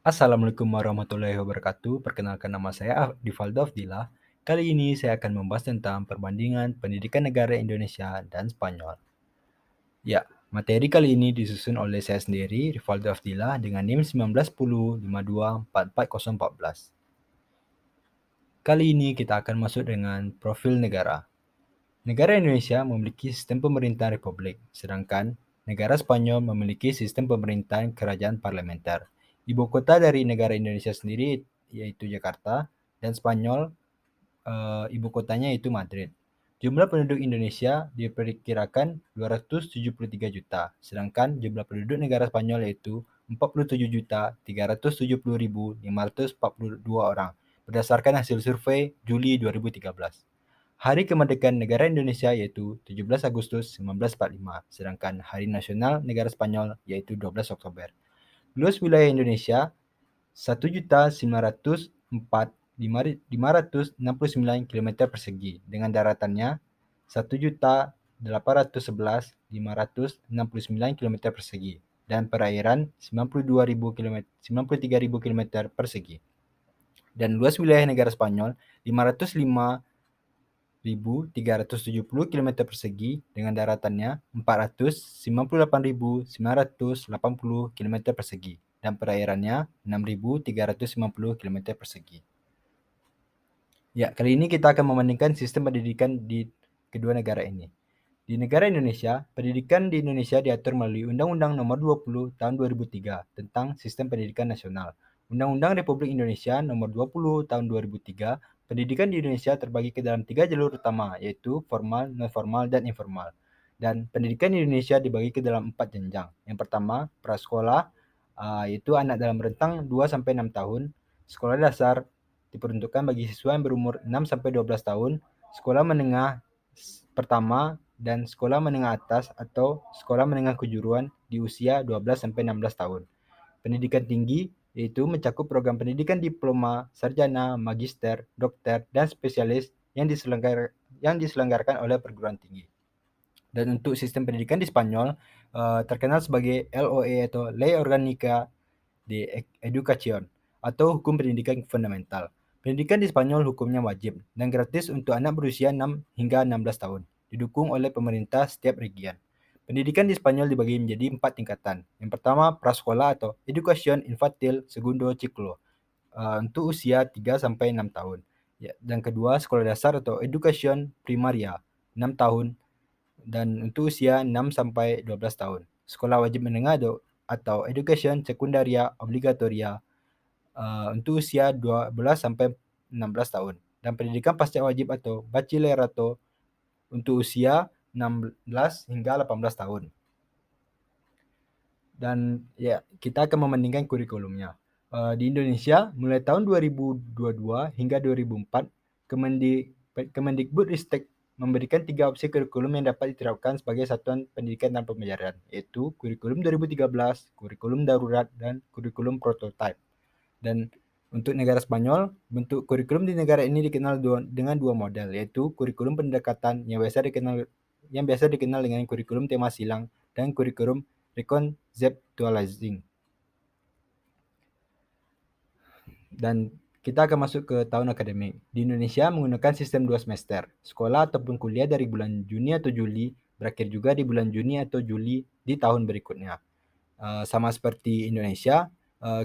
Assalamualaikum warahmatullahi wabarakatuh. Perkenalkan nama saya Divaldo Afdillah. Kali ini saya akan membahas tentang perbandingan pendidikan negara Indonesia dan Spanyol. Ya, materi kali ini disusun oleh saya sendiri, Rivaldo Afdillah, dengan NIM 1910524414. Kali ini kita akan masuk dengan profil negara. Negara Indonesia memiliki sistem pemerintahan republik, sedangkan negara Spanyol memiliki sistem pemerintahan kerajaan parlementer. Ibu kota dari negara Indonesia sendiri yaitu Jakarta, dan Spanyol ibu kotanya yaitu Madrid. Jumlah penduduk Indonesia diperkirakan 273 juta, sedangkan jumlah penduduk negara Spanyol yaitu 47.370.542 orang, berdasarkan hasil survei Juli 2013. Hari kemerdekaan negara Indonesia yaitu 17 Agustus 1945, sedangkan Hari Nasional Negara Spanyol yaitu 12 Oktober. Luas wilayah Indonesia 1.904.569 km persegi dengan daratannya 1.811.569 km persegi dan perairan 93.000 km persegi. Dan luas wilayah negara Spanyol 505.370 km persegi dengan daratannya 498.980 km persegi dan perairannya 6.350 km persegi. Ya, kali ini kita akan membandingkan sistem pendidikan di kedua negara ini. Di negara Indonesia, pendidikan di Indonesia diatur melalui Undang-Undang Nomor 20 Tahun 2003 tentang Sistem Pendidikan Nasional. Undang-Undang Republik Indonesia Nomor 20 Tahun 2003, pendidikan di Indonesia terbagi ke dalam 3 jalur utama, yaitu formal, non-formal, dan informal. Dan pendidikan di Indonesia dibagi ke dalam 4 jenjang. Yang pertama, prasekolah, yaitu anak dalam rentang 2-6 tahun. Sekolah dasar diperuntukkan bagi siswa yang berumur 6-12 tahun. Sekolah menengah pertama dan sekolah menengah atas atau sekolah menengah kejuruan di usia 12-16 tahun. Pendidikan tinggi yaitu mencakup program pendidikan diploma, sarjana, magister, dokter, dan spesialis yang diselenggarakan oleh perguruan tinggi. Dan untuk sistem pendidikan di Spanyol terkenal sebagai LOE atau Ley Orgánica de Educación atau hukum pendidikan fundamental. Pendidikan di Spanyol hukumnya wajib dan gratis untuk anak berusia 6 hingga 16 tahun, didukung oleh pemerintah setiap region. Pendidikan di Spanyol dibagi menjadi 4 tingkatan. Yang pertama, prasekolah atau Educación Infantil Segundo Ciclo untuk usia 3 sampai 6 tahun. Ya, dan kedua, sekolah dasar atau Educación Primaria 6 tahun dan untuk usia 6 sampai 12 tahun. Sekolah wajib menengah atau Education Sekundaria Obligatoria untuk usia 12 sampai 16 tahun. Dan pendidikan pasca wajib atau Bachillerato untuk usia 16 hingga 18 tahun. Dan ya, kita akan membandingkan kurikulumnya. Di Indonesia, mulai tahun 2022 hingga 2004, Kemendikbudristek memberikan 3 opsi kurikulum yang dapat diterapkan sebagai satuan pendidikan tanpa pembayaran, yaitu kurikulum 2013, kurikulum darurat, dan kurikulum prototipe. Dan untuk negara Spanyol, bentuk kurikulum di negara ini dikenal dengan 2 model, yaitu kurikulum pendekatan yang biasa dikenal dengan kurikulum tema silang dan kurikulum reconceptualizing. Dan kita akan masuk ke tahun akademik. Di Indonesia menggunakan sistem 2 semester. Sekolah ataupun kuliah dari bulan Juni atau Juli berakhir juga di bulan Juni atau Juli di tahun berikutnya. Sama seperti Indonesia,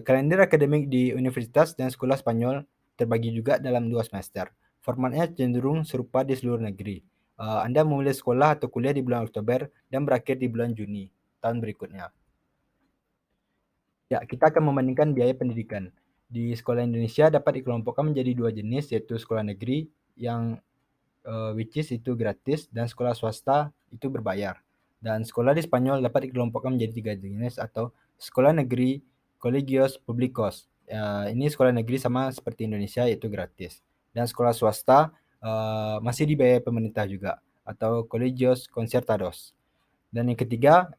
kalender akademik di universitas dan sekolah Spanyol terbagi juga dalam 2 semester. Formatnya cenderung serupa di seluruh negeri. Anda memulai sekolah atau kuliah di bulan Oktober dan berakhir di bulan Juni tahun berikutnya. Ya, kita akan membandingkan biaya pendidikan. Di sekolah Indonesia dapat dikelompokkan menjadi 2 jenis, yaitu sekolah negeri yang which is itu gratis dan sekolah swasta itu berbayar. Dan sekolah di Spanyol dapat dikelompokkan menjadi 3 jenis atau sekolah negeri Colegios Públicos. Ini sekolah negeri sama seperti Indonesia yaitu gratis. Dan sekolah swasta masih dibayar pemerintah juga atau Colegios Concertados. Dan yang ketiga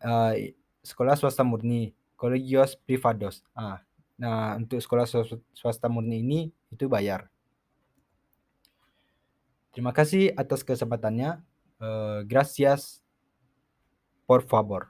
sekolah swasta murni, Colegios Privados. Nah, untuk sekolah swasta murni ini itu bayar. Terima kasih atas kesempatannya. Gracias por favor.